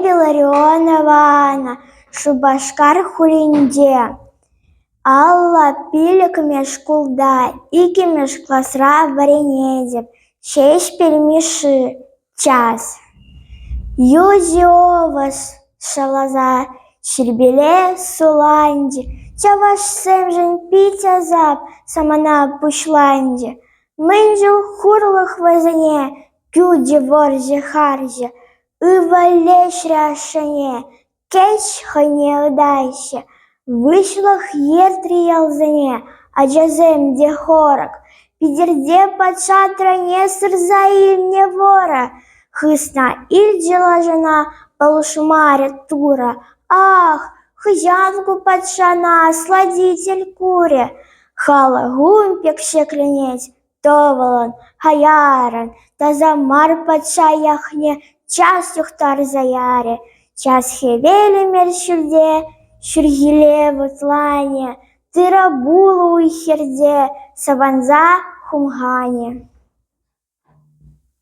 Беларионована, Шубашкар хуринде. Алла пилік меж кулда, ики меж класра варенедеп, шеш пельмеши, час. Юзиовас шалаза, шербеле суланди, чаваш сэмжен питя зап, самана пушланди. Мэнжу хурлых вазане, кюди ворзе харзе, ывалеш ряшане, кеч хане удайся. Вышлах ертри ялзане, а джазем де хорок, пидерде патшатра не сырзаиль не вора, хысна ильджила жена полушмаря тура, ах, хызянку патшана, сладитель куре, хала гумпек шеклянеть, товалан, хаяран, тазамар патша яхне, час юхтар заяре, час хевели мершюльде, Шургиле в Атлане, Тырабулу и Херде, Саванза хумгане.